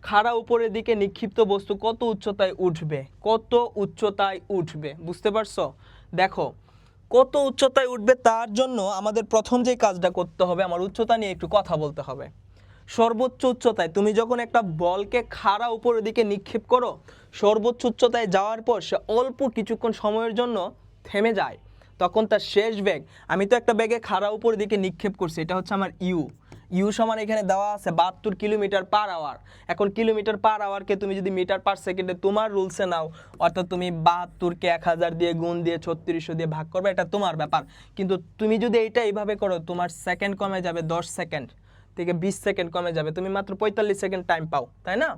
খাড়া উপরের দিকে নিক্ষিপ্ত বস্তু কত উচ্চতায় উঠবে, কত উচ্চতায় উঠবে, বুঝতে পারছো? দেখো কত উচ্চতায় উঠবে, তার জন্য আমাদের প্রথম যে কাজটা করতে হবে, আমার উচ্চতা নিয়ে একটু কথা বলতে হবে। সর্বোচ্চ উচ্চতায় তুমি যখন একটা বলকে খাড়া উপরের দিকে নিক্ষেপ করো, সর্বোচ্চ উচ্চতায় যাওয়ার পর সে অল্প কিছুক্ষণ সময়ের জন্য থেমে যায়, তখন তার শেষ বেগ, আমি তো একটা বেগে খাড়া উপরের দিকে নিক্ষেপ করছি, এটা হচ্ছে আমার ইউ সমান এখানে দেওয়া আছে 72 কিলোমিটার পার আওয়ার। এখন কিলোমিটার পার আওয়ারকে তুমি যদি মিটার পার সেকেন্ডে তোমার রুলসে নাও, অর্থাৎ তুমি 72কে 1000 দিয়ে গুণ দিয়ে 3600 দিয়ে ভাগ করবে, এটা তোমার ব্যাপার। কিন্তু তুমি যদি এইটা এইভাবে করো, তোমার সেকেন্ড কমে যাবে 10 সেকেন্ড থেকে 20 সেকেন্ড কমে যাবে, তুমি মাত্র 45 সেকেন্ড টাইম পাও, তাই না?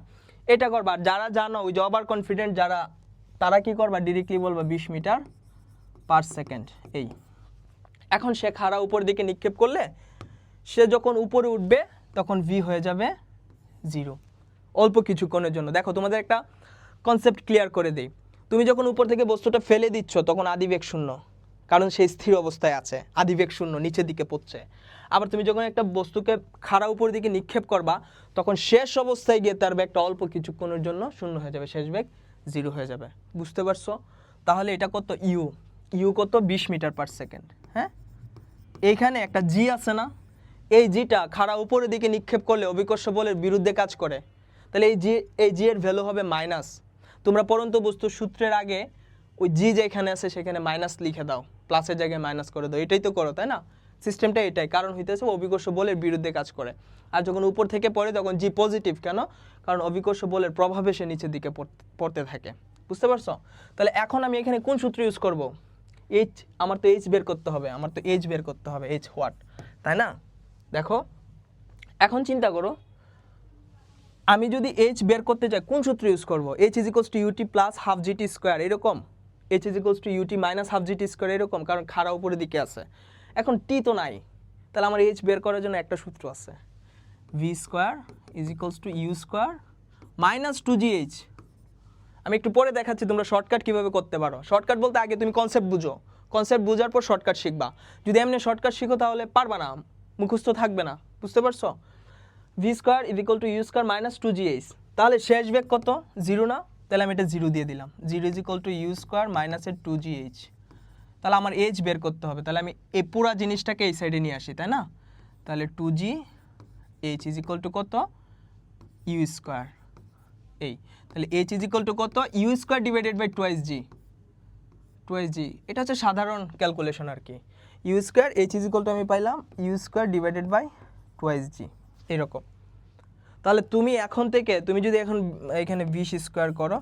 এটা করবা। আর যারা জানো ওই যে ওভার কনফিডেন্ট যারা, তারা কি করবা, ডিরেক্টলি বলবা 20 মিটার পার সেকেন্ড। এই এখন সে খাড়া উপর দিকে নিক্ষেপ করলে সে যখন উপরে উঠবে তখন ভি হয়ে যাবে 0 অল্প কিছুক্ষণের জন্য। দেখো তোমাদের একটা কনসেপ্ট ক্লিয়ার করে দিই, তুমি যখন উপর থেকে বস্তুটা ফেলে দিচ্ছ তখন আদিবেগ শূন্য, কারণ সে স্থির অবস্থায় আছে, আদিবেগ শূন্য, নিচের দিকে পড়ছে। আবার তুমি যখন একটা বস্তুকে খাড়া উপর দিকে নিক্ষেপ করবা তখন শেষ অবস্থায় গিয়ে তার বেগটা অল্প কিছুক্ষণের জন্য শূন্য হয়ে যাবে, শেষ বেগ 0 হয়ে যাবে, বুঝতে পারছো? তাহলে এটা কত, ইউ কত, 20 মিটার পার সেকেন্ড। হ্যাঁ, এইখানে একটা জি আছে না, এই জিটা খাড়া উপরের দিকে নিক্ষেপ করলে অভিকর্ষ বলের বিরুদ্ধে কাজ করে, তাহলে এই জি এর ভ্যালু হবে মাইনাস। তোমরা পরন্ত বস্তুর সূত্রের আগে ওই জি যেখানে আছে সেখানে মাইনাস লিখে দাও, প্লাসের জায়গায় মাইনাস করে দাও, এটাই তো করো, তাই না? সিস্টেমটা এটাই, কারণ হইতেছে অভিকর্ষ বলের বিরুদ্ধে কাজ করে। আর যখন উপর থেকে পড়ে তখন জি পজিটিভ, কেন? কারণ অভিকর্ষ বলের প্রভাবে সে নিচের দিকে পড়তে থাকে, বুঝতে পারছো? তাহলে এখন আমি এখানে কোন সূত্র ইউজ করব? এইচ, আমার তো এইচ বের করতে হবে, এইচ হোয়াট, তাই না? দেখো এখন চিন্তা করো, আমি যদি এইচ বের করতে চাই কোন সূত্র ইউজ করব? H is equals to U T plus half G T square, এরকম। H is equals to U T minus half G T square, এরকম, কারণ খাড়া উপরের দিকে আছে। এখন টি তো নাই, তাহলে আমার এইচ বের করার জন্য একটা সূত্র আছে, V square is equals to U square minus 2gh। আমি একটু পরে দেখাচ্ছি তোমরা শর্টকাট কীভাবে করতে পারো। শর্টকাট বলতে আগে তুমি কনসেপ্ট বুঝো, কনসেপ্ট বোঝার পর শর্টকাট শিখবা। যদি এমনি শর্টকাট শিখো তাহলে পারবা না, মুখস্থ থাকবে না, বুঝতে পারছো? V square is equal to U square minus 2gh, তাহলে শেষ বেগ কত, 0 না? তাহলে আমি এটা 0 দিয়ে দিলাম, 0 is equal to U square মাইনাসের 2gh। তাহলে আমার এইচ বের করতে হবে, তাহলে আমি এই পুরা জিনিসটাকে এই সাইডে নিয়ে আসি, তাই না? তাহলে 2gh ইজ ইকুয়াল টু কত, ইউ স্কোয়ার। এই তাহলে এইচ ইজ ইকুয়াল টু কত, U square divided by twice G, এটা হচ্ছে সাধারণ ক্যালকুলেশন আর কি। U square H is equal to আমি পাইলাম U square divided by twice G, এরকম। তাহলে তুমি এখন থেকে তুমি যদি এখন এখানে 20 স্কোয়ার করো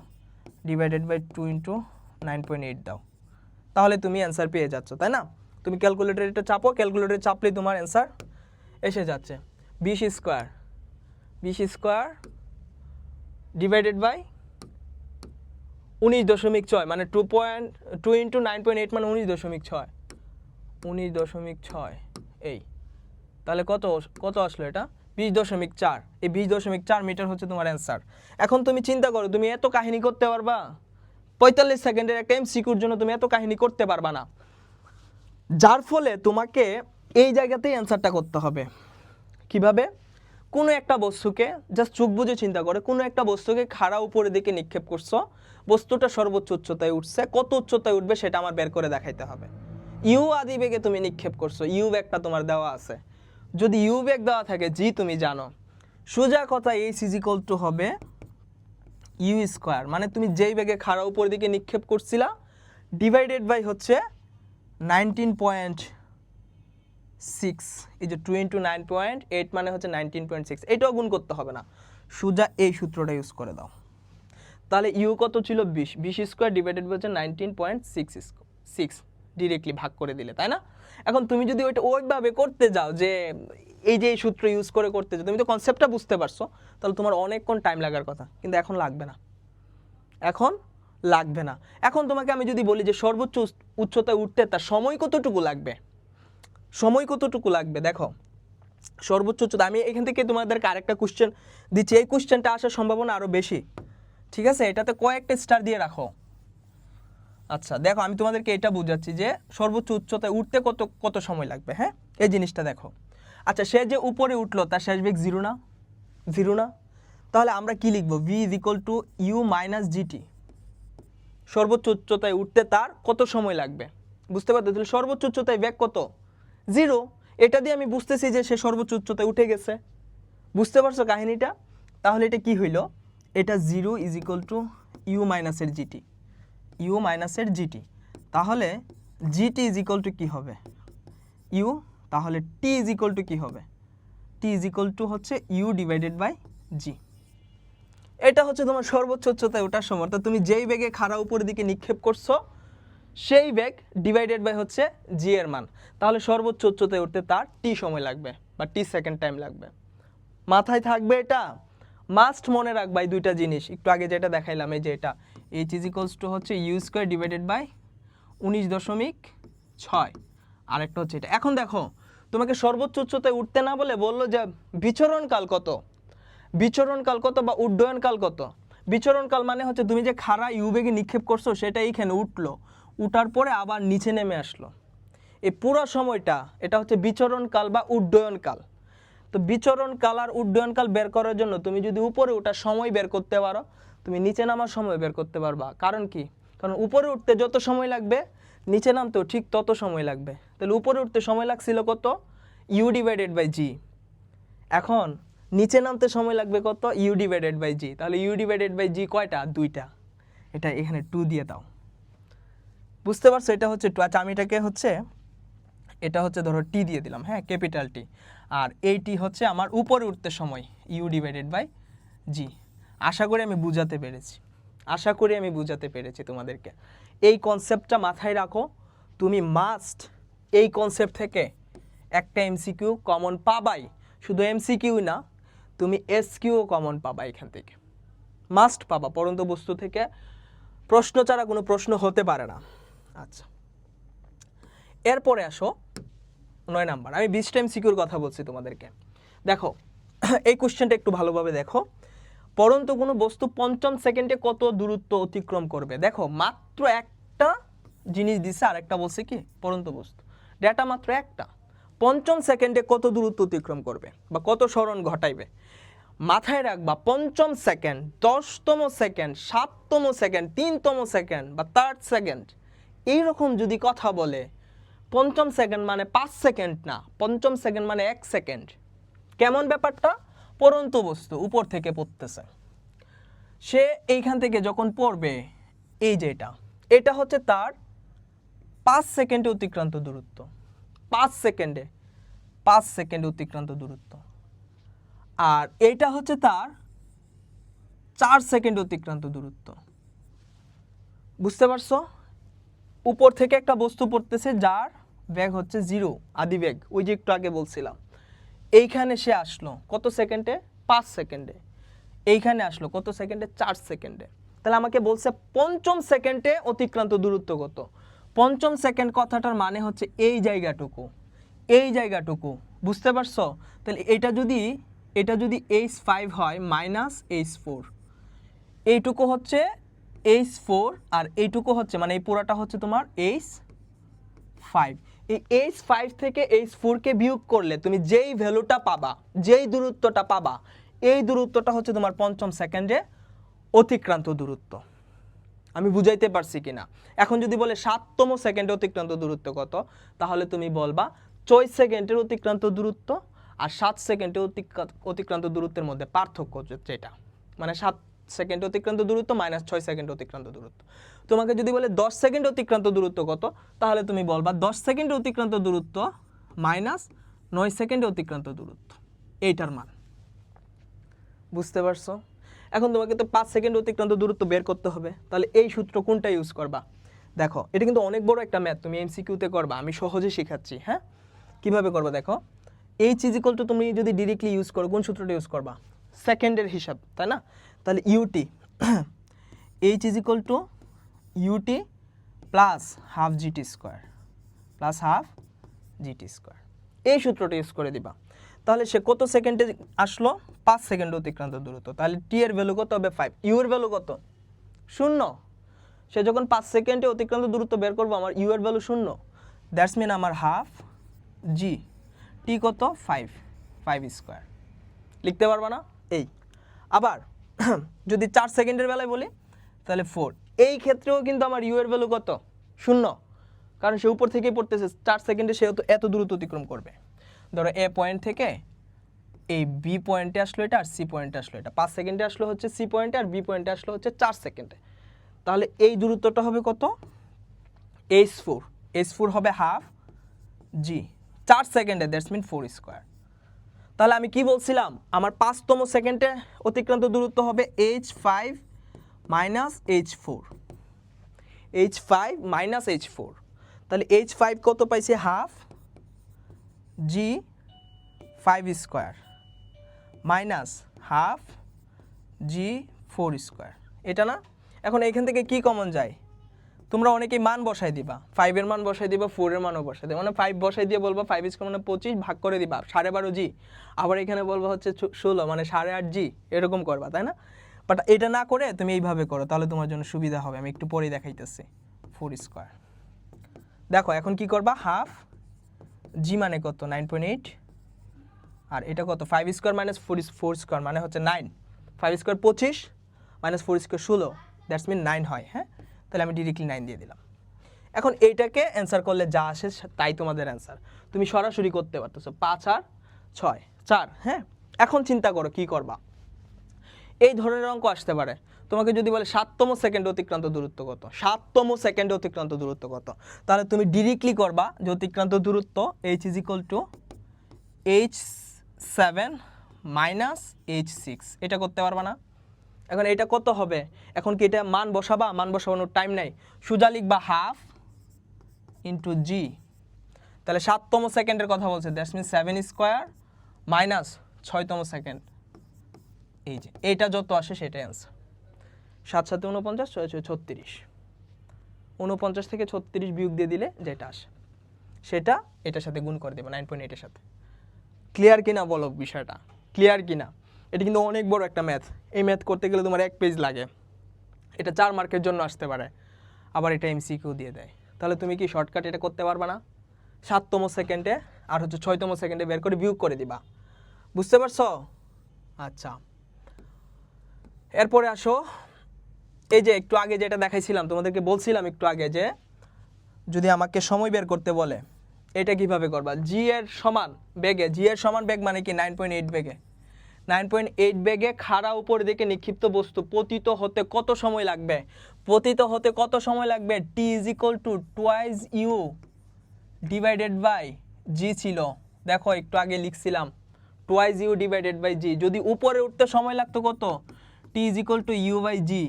ডিভাইডেড বাই 2 ইন্টু 9.8 দাও, তাহলে তুমি অ্যান্সার পেয়ে যাচ্ছ, তাই না? তুমি ক্যালকুলেটরটা চাপো, ক্যালকুলেটর চাপলেই তোমার অ্যান্সার এসে যাচ্ছে। 20 স্কোয়ার ডিভাইডেড বাই 19.6, মানে 2 ইন্টু 9.8 মানে 19.6, এই তাহলে কত আসলো, এটা 20.4, এই 20.4 মিটার হচ্ছে তোমার অ্যান্সার। এখন তুমি চিন্তা করো, তুমি এত কাহিনী করতে পারবা? 45 সেকেন্ডের একটা এমসিকিউর জন্য তুমি এত কাহিনী করতে পারবা না, যার ফলে তোমাকে এই জায়গাতেই অ্যান্সারটা করতে হবে। কিভাবে? কোনো একটা বস্তুকে জাস্ট চোখ বুঝে চিন্তা করে, কোনো একটা বস্তুকে খাড়া উপরের দিকে নিক্ষেপ করছো, বস্তুটা সর্বোচ্চ উচ্চতায় উঠছে, কত উচ্চতায় উঠবে সেটা আমার বের করে দেখাইতে হবে। ইউ আদি বেগে তুমি নিক্ষেপ করছো, ইউ বেগটা তোমার দেওয়া আছে, যদি ইউ বেগ দেওয়া থাকে জি তুমি জানো, সোজা কথা এইচ ইজ ইকুয়াল টু হবে ইউ স্কোয়ার, মানে তুমি যেই বেগে খাড়া উপরের দিকে নিক্ষেপ করছিলা ডিভাইডেড বাই হচ্ছে 19.6, এই যে 2 ইন্টু 9.8 মানে হচ্ছে 19.6, এটাও গুণ করতে হবে না, সোজা এই সূত্রটা ইউজ করে দাও। তাহলে ইউ কত ছিল, 20 স্কোয়ার ডিভাইডেড বাই হচ্ছে 19.6, ডিরেক্টলি ভাগ করে দিলে, তাই না? এখন তুমি যদি ওইটা ওইভাবে করতে যাও, যে এই যে এই সূত্র ইউজ করে করতে যাও, তুমি তো কনসেপ্টটা বুঝতে পারছো, তাহলে তোমার অনেকক্ষণ টাইম লাগার কথা, কিন্তু এখন লাগবে না। এখন তোমাকে আমি যদি বলি যে সর্বোচ্চ উচ্চতায় উঠতে তার সময় কতটুকু লাগবে, দেখো সর্বোচ্চ উচ্চতা, আমি এখান থেকে তোমাদেরকে আরেকটা কোশ্চেন দিচ্ছি, এই কোশ্চেনটা আসার সম্ভাবনা আরও বেশি, ঠিক আছে? এটাতে কয়েকটা স্টার দিয়ে রাখো। আচ্ছা দেখো, আমি তোমাদেরকে এটা বুঝাচ্ছি যে সর্বোচ্চ উচ্চতায় উঠতে কত সময় লাগবে। হ্যাঁ, এই জিনিসটা দেখো। আচ্ছা, সে যে উপরে উঠলো তার শেষ বেগ 0 না? তাহলে আমরা কি লিখব, v is equal to U minus G T. সর্বোচ্চ উচ্চতায় উঠতে তার কত সময় লাগবে, বুঝতে পারতে? তাহলে সর্বোচ্চ উচ্চতায় বেগ কত, 0। এটা দিয়ে আমি বুঝতেছি যে সে সর্বোচ্চ উচ্চতায় উঠে গেছে। বুঝতে পারছো কাহিনীটা? তাহলে এটা কি হইল, এটা 0 ইজ ইকুয়াল টু ইউ মাইনাসের জিটি, ইউ মাইনাসের জিটি। তাহলে জিটি ইজ ইকুয়াল টু কী হবে, ইউ। তাহলে টি ইজ ইকুয়াল টু কী হবে, টি ইজ ইকুয়াল টু হচ্ছে ইউ ডিভাইডেড বাই জি। এটা হচ্ছে তোমার সর্বোচ্চ উচ্চতায় ওঠার সময়। তো তুমি যেই বেগে খাড়া উপরের দিকে নিক্ষেপ করছো সেই বেগ ডিভাইডেড বাই হচ্ছে জি এর মান। তাহলে সর্বোচ্চ উচ্চতায় উঠতে তার টি সময় লাগবে বা টি সেকেন্ড টাইম লাগবে। মাথায় থাকবে এটা, মাস্ট মনে রাখবা এই দুইটা জিনিস। একটু আগে যেটা দেখাইলাম, এই যে এটা এইচ ইজ ইকুয়ালস টু হচ্ছে ইউ স্কোয়ার ডিভাইডেড বাই 19.6, আরেকটা হচ্ছে এটা। এখন দেখো তোমাকে সর্বোচ্চ উচ্চতায় উঠতে না বলে বললো যে বিচরণকাল কত, বিচরণকাল কত বা উড্ডয়নকাল কত। বিচরণকাল মানে হচ্ছে তুমি যে খাড়া ইউ বেগে নিক্ষেপ করছো সেটা এইখানে উঠলো, উঠার পরে আবার নিচে নেমে আসলো, এই পুরো সময়টা এটা হচ্ছে বিচরণকাল বা উড্ডয়নকাল। তো বিচরণকাল আর উড্ডয়নকাল বের করার জন্য তুমি যদি উপরে ওঠার সময় বের করতে পারো, তুমি নিচে নামার সময় বের করতে পারবা। কারণ কি, কারণ উপরে উঠতে যত সময় লাগবে নিচে নামতেও ঠিক তত সময় লাগবে। তাহলে উপরে উঠতে সময় লাগছিল কত, ইউ ডিভাইডেড বাই জি। এখন নিচে নামতে সময় লাগবে কত, ইউ ডিভাইডেড বাই জি। তাহলে ইউ ডিভাইডেড বাই জি কয়টা, 2টা। এটা এখানে 2 দিয়ে দাও। বুঝতে পারছো? এটা হচ্ছে 2। আচ্ছা আমি এটাকে হচ্ছে, এটা হচ্ছে ধরো টি দিয়ে দিলাম, হ্যাঁ, ক্যাপিটাল টি। আর এই টি হচ্ছে আমার উপরে উঠতে সময়, ইউ ডিভাইডেড বাই জি। আশা করি আমি বুঝাতে পেরেছি, আশা করি আমি বুঝাতে পেরেছি তোমাদেরকে। এই কনসেপ্টটা মাথায় রাখো, তুমি মাস্ট এই কনসেপ্ট থেকে একটা এমসিকিউ কমন পাবাই। শুধু এমসিকিউ না, তুমি এসকিউও কমন পাবা এখান থেকে, মাস্ট পাবা। পরন্ত বস্তু থেকে প্রশ্ন ছাড়া কোনো প্রশ্ন হতে পারে না। আচ্ছা এরপরে আসো 9 নাম্বার। আমি 20টা এমসিকিউর কথা বলছি তোমাদেরকে। দেখো এই কোশ্চেনটা একটু ভালোভাবে দেখো। পরন্ত কোনো বস্তু 5ম সেকেন্ডে কত দূরত্ব অতিক্রম করবে। দেখো মাত্র একটা জিনিস দিছে, আর একটা বলছে কি পরন্ত বস্তু, ডেটা মাত্র একটা। 5ম সেকেন্ডে কত দূরত্ব অতিক্রম করবে বা কত সরণ ঘটাইবে। মাথায় রাখবা 5ম সেকেন্ড, 10তম সেকেন্ড, 7তম সেকেন্ড, 3তম সেকেন্ড বা 3rd সেকেন্ড, এইরকম যদি কথা বলে, 5ম সেকেন্ড মানে 5 সেকেন্ড না, 5ম সেকেন্ড মানে 1 সেকেন্ড। কেমন ব্যাপারটা, পরন্ত বস্তু উপর থেকে পড়তেছে, সে এইখান থেকে যখন পড়বে, এই যে এটা হচ্ছে তার 5 সেকেন্ডে অতিক্রান্ত দূরত্ব, 5 সেকেন্ডে, 5 সেকেন্ডে অতিক্রান্ত দূরত্ব। আর এইটা হচ্ছে তার 4 সেকেন্ডে অতিক্রান্ত দূরত্ব। বুঝতে পারছো? উপর থেকে একটা বস্তু পড়তেছে যার বেগ হচ্ছে 0, আদি বেগ, ওই যে একটু আগে বলছিলাম। এইখানে সে আসলো কত সেকেন্ডে, 5 সেকেন্ডে। এইখানে আসলো কত সেকেন্ডে, 4 সেকেন্ডে। তাহলে আমাকে বলছে 5ম সেকেন্ডে অতিক্রান্ত দূরত্ব কত। 5ম সেকেন্ড কথাটার মানে হচ্ছে এই জায়গাটুকু, এই জায়গাটুকু। বুঝতে পারছো? তাহলে এটা যদি h5 হয় মাইনাস h4, এইটুকু হচ্ছে h4 আর এইটুকু হচ্ছে মানে এই পুরাটা হচ্ছে তোমার h5। এই h5 থেকে h4 কে বিয়োগ করলে তুমি যেই ভ্যালুটা পাবা, যেই দূরত্বটা পাবা, এই দূরত্বটা হচ্ছে তোমার 5ম সেকেন্ডে অতিক্রান্ত দূরত্ব। আমি বুঝাইতে পারছি কিনা? এখন যদি বলে 7তম সেকেন্ডে অতিক্রান্ত দূরত্ব কত, তাহলে তুমি বলবা 6 সেকেন্ডের অতিক্রান্ত দূরত্ব আর 7 সেকেন্ডের অতিক্রান্ত দূরত্বের মধ্যে পার্থক্য যেটা, মানে 7 সেকেন্ড অতিক্রান্ত দূরত্ব মাইনাস 6 সেকেন্ড অতিক্রান্ত দূরত্ব। তোমাকে যদি বলে 10 সেকেন্ড অতিক্রান্ত দূরত্ব কত, তাহলে তুমি বলবা 10 সেকেন্ড অতিক্রান্ত দূরত্ব মাইনাস 9 সেকেন্ড অতিক্রান্ত দূরত্ব, এইটার মান। বুঝতে পারছো? এখন তোমাকে তো 5 সেকেন্ড অতিক্রান্ত দূরত্ব বের করতে হবে, তাহলে এই সূত্র কোনটা ইউজ করবা? দেখো এটা কিন্তু অনেক বড় একটা ম্যাথ, তুমি এমসিকিউতে করবা, আমি সহজে শেখাচ্ছি। হ্যাঁ, কিভাবে করবা দেখো। h ইজ ইকুয়াল টু তুমি যদি ডিরেক্টলি ইউজ করো, কোন সূত্রটা ইউজ করবা? সেকেন্ডের হিসাব, তাই না? তাহলে U T h is equal to U T plus half G T square, plus half G T square, এই সূত্রটা ইউজ করে দিবা। তাহলে সে কত সেকেন্ডে আসলো, 5 সেকেন্ড অতিক্রান্ত দূরত্ব। তাহলে টি এর ভ্যালু কত হবে 5, ইউ এর ভ্যালু কত 0। সে যখন 5 সেকেন্ডে অতিক্রান্ত দূরত্ব বের করবো, আমার ইউ এর ভ্যালু 0, দ্যাটস মিন আমার হাফ জি, টি কত 5 স্কোয়ার। লিখতে পারবা না? এই আবার যদি 4 সেকেন্ডের বেলায় বলি তাহলে 4। এই ক্ষেত্রেও কিন্তু আমার ইউ এর ভ্যালু কত? 0, কারণ সে উপর থেকেই পড়তেছে, 4 সেকেন্ডে সে এত দূরত্ব অতিক্রম করবে। ধরো এ পয়েন্ট থেকে এই বি পয়েন্টে আসলো এটা, আর সি পয়েন্টে আসলো এটা, 5 সেকেন্ডে আসলো হচ্ছে সি পয়েন্টে, আর বি পয়েন্টে আসলো হচ্ছে 4 সেকেন্ডে। তাহলে এই দূরত্বটা হবে কত? h4, h4 হবে হাফ জি, 4 সেকেন্ডে, দ্যাটস মিন 4 স্কোয়ার। তাহলে আমি কি বলছিলাম, আমার 5তম সেকেন্ডে অতিক্রান্ত দূরত্ব হবে h5 minus h4, h5 minus h4। তাহলে h5 কত পাইছে? হাফ জি 5 স্কোয়ার মাইনাস হাফ জি 4 স্কোয়ার, এটা না? এখন এইখান থেকে কি কমন যায়? তোমরা অনেকেই মান বসাই দিবা, 5 এর মান বসাই দিবা, 4 এর মানও বসাই দিবা, মানে 5 বসাই দিয়ে বলবা 5 স্কোয়ার মানে 25, ভাগ করে দিবা 12.5 জি, আবার এখানে বলবা হচ্ছে 16 মানে 8.5 জি, এরকম করবা, তাই না? বাট এটা না করে তুমি এইভাবে করো, তাহলে তোমার জন্য সুবিধা হবে। আমি একটু পরে দেখাইতেছি। 4 স্কোয়ার, দেখো এখন কি করবা, হাফ জি মানে কত? 9.8, আর এটা কত? 5 স্কোয়ার মাইনাস 4 স্কোয়ার মানে হচ্ছে 9, 5 square 25 minus 4 square 16, that's mean 9 হয়। হ্যাঁ, তাহলে আমি ডিরেক্টলি 9 দিয়ে দিলাম। এখন এইটাকে অ্যান্সার করলে যা আসে তাই তোমাদের অ্যান্সার, তুমি সরাসরি করতে পারতেছো। 5 আর 6 4। হ্যাঁ, এখন চিন্তা করো কি করবা। এই ধরনের অঙ্ক আসতে পারে, তোমাকে যদি বলে 7তম সেকেন্ডে অতিক্রান্ত দূরত্ব কত, 7তম সেকেন্ডে অতিক্রান্ত দূরত্ব কত, তাহলে তুমি ডিরেক্টলি করবা যে অতিক্রান্ত দূরত্ব h is equal two h7 minus h6, এটা করতে পারবা না? এখন এটা কত হবে? এখন কি এটা মান বসাবা? মান বসানোর টাইম নাই, সোজা লিখবা হাফ ইন্টু জি। তাহলে 7তম সেকেন্ডের কথা বলছে, দ্যাটস মিন 7 স্কোয়ার মাইনাস 6তম সেকেন্ড, এই যে এইটা যত আসে সেটাই অ্যান্সার। 7 7 49, 6 6 36, 49 থেকে 36 বিয়োগ দিয়ে দিলে যেটা আসে সেটা এটার সাথে গুণ করে দেবে 9.8 এর সাথে। ক্লিয়ার কিনা বলো বিষয়টা? ক্লিয়ার কিনা? এটা কিন্তু অনেক বড় একটা ম্যাথ, এই ম্যাথ করতে গেলে তোমার 1 পেজ লাগে, এটা 4 মার্কের জন্য আসতে পারে, আবার এটা এমসিকিউ দিয়ে দেয়। তাহলে তুমি কি শর্টকাট এটা করতে পারবে না? 7তম সেকেন্ডে আর হচ্ছে 6তম সেকেন্ডে বের করে বিয়োগ করে দিবা, বুঝতে পারছো? আচ্ছা, এরপরে আসো, এই যে একটু আগে যেটা দেখাইছিলাম তোমাদেরকে, বলছিলাম একটু আগে যে যদি আমাকে সময় বের করতে বলে এটা কিভাবে করবা। জি এর সমান বেগে, জি এর সমান বেগ মানে কি 9.8 বেগে, 9.8 বেগে খাড়া উপর দিকে নিক্ষিপ্ত বস্তু পতিত হতে কত সময় লাগবে? পতিত হতে কত সময় লাগবে? T is equal to twice U divided by G ছিল, দেখো একটু আগে লিখছিলাম twice U divided by G. যদি উপরে উঠতে সময় লাগতো কত? T is equal to U by G,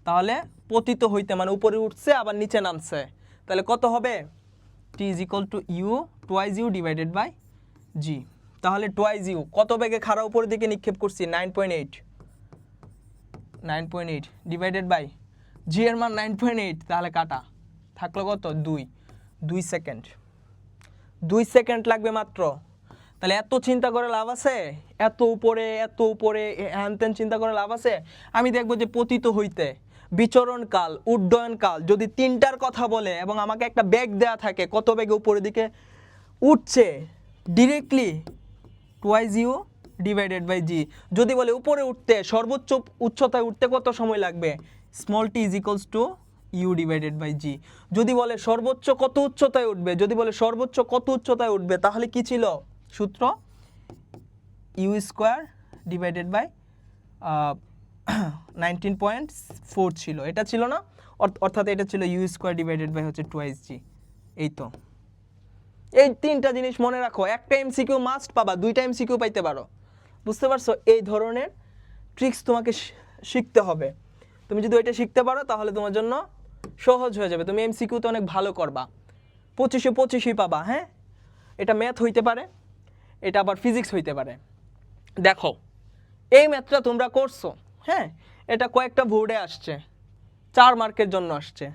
তাহলে পতিত হইতে মানে উপরে উঠছে আবার নিচে নামছে, তাহলে কত হবে? T is equal to U twice U divided by G. তাহলে টুয়াইস ইউ কত বেগে খাড়া উপরের দিকে নিক্ষেপ করছি? 9.8 ডিভাইডেড বাই জি এর মান 9.8, তাহলে কাটা থাকলো কত? 2 সেকেন্ড, 2 সেকেন্ড লাগবে মাত্র। তাহলে এত চিন্তা করে লাভ আছে? এত উপরে হ্যান ত্যান চিন্তা করে লাভ আছে? আমি দেখবো যে পতিত হইতে, বিচরণকাল, উড্ডয়নকাল যদি 3টার কথা বলে এবং আমাকে একটা বেগ দেয়া থাকে কত বেগে উপরের দিকে উঠছে, directly twice U divided by G. যদি বলে উপরে উঠতে, সর্বোচ্চ উচ্চতায় উঠতে কত সময় লাগবে, small T is equals to U divided by G. যদি বলে সর্বোচ্চ কত উচ্চতায় উঠবে, যদি বলে সর্বোচ্চ কত উচ্চতায় উঠবে, তাহলে কি ছিল সূত্র? ইউ স্কোয়ার ডিভাইডেড বাই 19.4 ছিল, এটা ছিল না? অর্থাৎ এটা ছিল ইউ স্কোয়ার ডিভাইডেড বাই হচ্ছে টুয়াইস জি। এই তো, এই 3টা জিনিস মনে রাখো, একটা এমসিকিউ মাস্ট পাবা, 2টা এমসিকিউ পাইতে পারো, বুঝতে পারছো? এই ধরনের ট্রিক্স তোমাকে শিখতে হবে। তুমি যদি ওইটা শিখতে পারো তাহলে তোমার জন্য সহজ হয়ে যাবে, তুমি এমসিকিউতে অনেক ভালো করবা, 25-25 পাবা। হ্যাঁ, এটা ম্যাথ হইতে পারে, এটা আবার ফিজিক্স হইতে পারে। দেখো এই ম্যাথটা তোমরা করছো, হ্যাঁ, এটা কয়েকটা বোর্ডে আসছে, 4 মার্কের জন্য আসছে।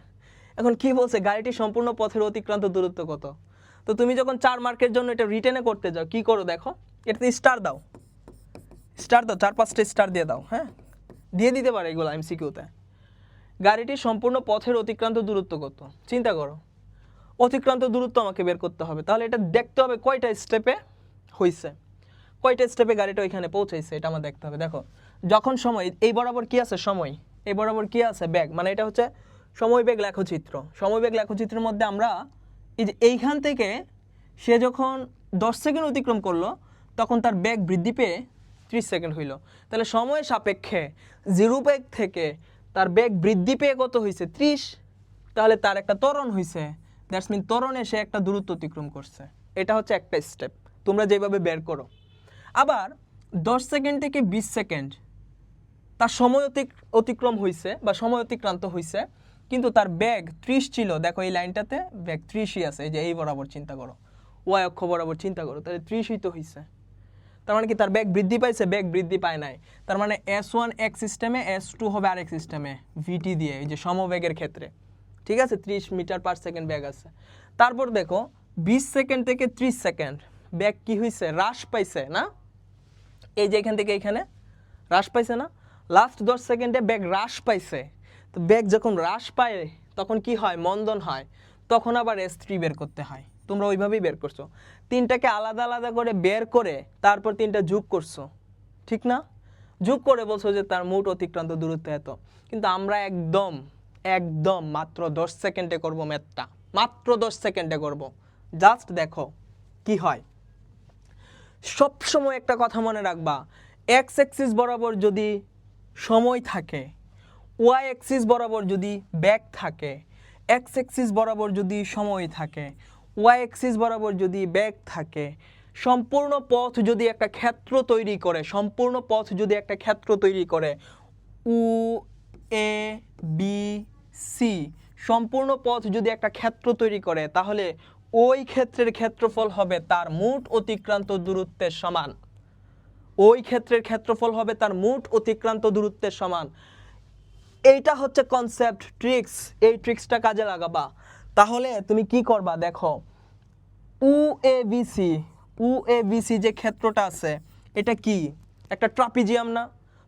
এখন কি বলছে, গাড়িটি সম্পূর্ণ পথের অতিক্রান্ত দূরত্ব কত? তো তুমি যখন 4 মার্কের জন্য এটা রিটেনে করতে যাও কি করো দেখো, এটাতে স্টার দাও, 4-5টা স্টার দিয়ে দাও। হ্যাঁ, দিয়ে দিতে পারে এগুলো এমসিকিউতে। গাড়িটির সম্পূর্ণ পথের অতিক্রান্ত দূরত্ব কত? চিন্তা করো, অতিক্রান্ত দূরত্ব আমাকে বের করতে হবে, তাহলে এটা দেখতে হবে কয়টা স্টেপে হইছে, কয়টা স্টেপে গাড়িটা ওইখানে পৌঁছাইছে, এটা আমার দেখতে হবে। দেখো যখন সময় এই বরাবর কি আছে সময়, এই বরাবর কি আছে বেগ, মানে এটা হচ্ছে সময় বেগ লেখচিত্র। সময় বেগ লেখচিত্রের মধ্যে আমরা এই যে এইখান থেকে সে যখন 10 সেকেন্ড অতিক্রম করলো তখন তার বেগ বৃদ্ধি পেয়ে 30 সেকেন্ড হইল। তাহলে সময়ের সাপেক্ষে জিরো বেগ থেকে তার বেগ বৃদ্ধি পেয়ে কত হয়েছে 30, তাহলে তার একটা ত্বরণ হয়েছে, দ্যাটস মিন ত্বরণে সে একটা দূরত্ব অতিক্রম করছে। এটা হচ্ছে একটা স্টেপ, তোমরা যেভাবে বের করো। আবার 10 সেকেন্ড থেকে 20 সেকেন্ড তার সময় অতিক্রম হয়েছে বা সময় অতিক্রান্ত হয়েছে, কিন্তু তার বেগ 30 ছিল। দেখো এই লাইনটাতে বেগ 30ই আছে, এই যে এই বরাবর চিন্তা করো, ওয়াই অক্ষ বরাবর চিন্তা করো, তাহলে 30ই তো হয়েছে। তার মানে কি তার বেগ বৃদ্ধি পাইছে, বেগ বৃদ্ধি পায় নাই। তার মানে S1 এক সিস্টেমে, S2 হবে আরেক সিস্টেমে ভিটি দিয়ে, এই যে সমবেগের ক্ষেত্রে, ঠিক আছে, 30 মিটার পার সেকেন্ড বেগ আছে। তারপর দেখো 20 সেকেন্ড থেকে 30 সেকেন্ড বেগ কি হয়েছে, হ্রাস পাইছে না, এই যে এখান থেকে এখানে হ্রাস পাইছে না, লাস্ট 10 সেকেন্ডে বেগ হ্রাস পাইছে। তো বেগ যখন হ্রাস পায় তখন কি হয়, মন্দন হয়, তখন আবার S3 বের করতে হয়। তোমরা ওইভাবেই বের করছো, তিনটাকে আলাদা আলাদা করে বের করে তারপর তিনটা যোগ করছো, ঠিক না, যোগ করে বলছো যে তার মোট অতিক্রান্ত দূরত্ব এত। কিন্তু আমরা একদম একদম মাত্র 10 সেকেন্ডে করব ম্যাথটা, মাত্র 10 সেকেন্ডে করব। জাস্ট দেখো কি হয়। সবসময় একটা কথা মনে রাখবা, এক্স অ্যাক্সিস বরাবর যদি সময় থাকে, ওয়াই অ্যাক্সিস বরাবর যদি বেগ থাকে, এক্স অ্যাক্সিস বরাবর যদি সময় থাকে, ওয়াই অ্যাক্সিস বরাবর যদি বেগ থাকে, সম্পূর্ণ পথ যদি একটা ক্ষেত্র তৈরি করে, সম্পূর্ণ পথ যদি একটা ক্ষেত্র তৈরি করে, উ এ বি সি সম্পূর্ণ পথ যদি একটা ক্ষেত্র তৈরি করে, তাহলে ওই ক্ষেত্রের ক্ষেত্রফল হবে তার মোট অতিক্রান্ত দূরত্বের সমান। ওই ক্ষেত্রের ক্ষেত্রফল হবে তার মোট অতিক্রান্ত দূরত্বের সমান। এইটা হচ্ছে কনসেপ্ট, ট্রিক্স। এই ট্রিক্সটা কাজে লাগাবা, তাহলে তুমি কি করবা দেখো, উ এ বি সি যে ক্ষেত্রটা আছে এটা কি, একটা ট্রাপিজিয়াম না?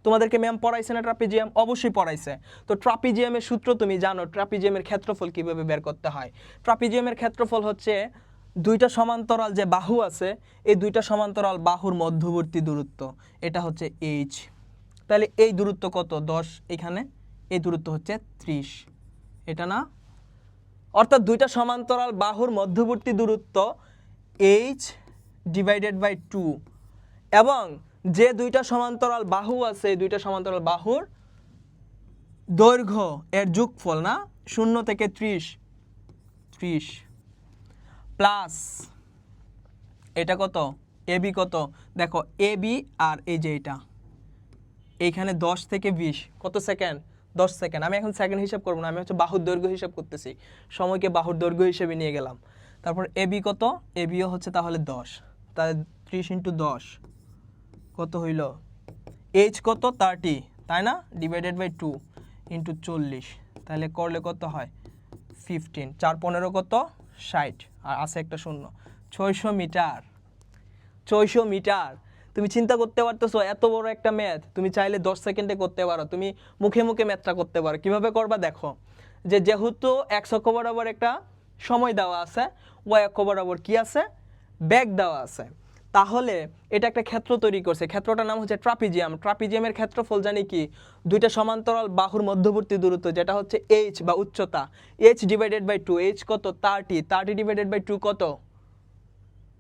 তোমাদেরকে ম্যাম পড়াইছে না ট্রাপিজিয়াম? অবশ্যই পড়াইছে। তো ট্রাপিজিয়ামের সূত্র তুমি জানো, ট্রাপিজিয়ামের ক্ষেত্রফল কিভাবে বের করতে হয়। ট্রাপিজিয়ামের ক্ষেত্রফল হচ্ছে দুইটা সমান্তরাল যে বাহু আছে, এই দুইটা সমান্তরাল বাহুর মধ্যবর্তী দূরত্ব, এটা হচ্ছে এইচ। তাহলে এই দূরত্ব কত, 10, এখানে এই দূরত্ব হচ্ছে 30, এটা না? অর্থাৎ দুইটা সমান্তরাল বাহুর মধ্যবর্তী দূরত্ব এইচ ডিভাইডেড বাই 2, এবং যে দুইটা সমান্তরাল বাহু আছে এই দুইটা সমান্তরাল বাহুর দৈর্ঘ্য এর যোগফল না, 0 থেকে 30 প্লাস এটা কত, এবি কত, দেখো এবি আর এই যে এটা এইখানে 10 থেকে 20 কত সেকেন্ড, 10 সেকেন্ড। আমি এখন সেকেন্ড হিসাব করবো না, আমি হচ্ছে বাহুর দৈর্ঘ্য হিসাব করতেছি, সময়কে বাহুর দৈর্ঘ্য হিসেবে নিয়ে গেলাম। তারপর এবি কত, এবিও হচ্ছে তাহলে 10, তাহলে 30 ইন্টু 10 কত হইল, এইচ কত 30, তাই না, ডিভাইডেড বাই 2 ইন্টু 40, তাহলে করলে কত হয় 15, 4 15 কত 60, আর আছে একটা শূন্য, 600 মিটার। 600 মিটার। তুমি চিন্তা করতে পারতেছো, এত বড় একটা ম্যাথ তুমি চাইলে 10 সেকেন্ডে করতে পারো, তুমি মুখে মুখে ম্যাথটা করতে পারো। কিভাবে করবা দেখো, যে যেহেতু এক্স অক্ষ বরাবর একটা সময় দেওয়া আছে, ওয়াই অক্ষ বরাবর কি আছে, বেগ দেওয়া আছে, তাহলে এটা একটা ক্ষেত্র তৈরি করছে, ক্ষেত্রটার নাম হচ্ছে ট্রাপিজিয়াম। ট্রাপিজিয়ামের ক্ষেত্রফল জানি কি, দুইটা সমান্তরাল বাহুর মধ্যবর্তী দূরত্ব যেটা হচ্ছে এইচ বা উচ্চতা, এইচ ডিভাইডেড বাই 2, এইচ কত 30 ডিভাইডেড বাই 2 কত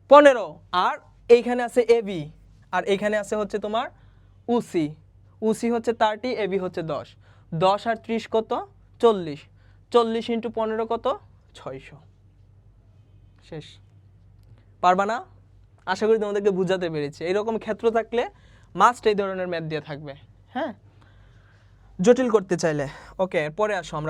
15, আর এইখানে আছে এবি, আর এইখানে আছে হচ্ছে তোমার উসি, উসি হচ্ছে 30, এবি হচ্ছে 10, 10 আর 30 কত 40, 40 ইন্টু 15 কত 600। শেষ। পারবা না? আশা করি তোমাদেরকে বুঝাতে পেরেছি। এরকম ক্ষেত্র থাকলে মাস্ট এই ধরনের ম্যাথ দিয়ে থাকবে। হ্যাঁ, জটিল করতে চাইলে। ওকে, পরে আসো আমরা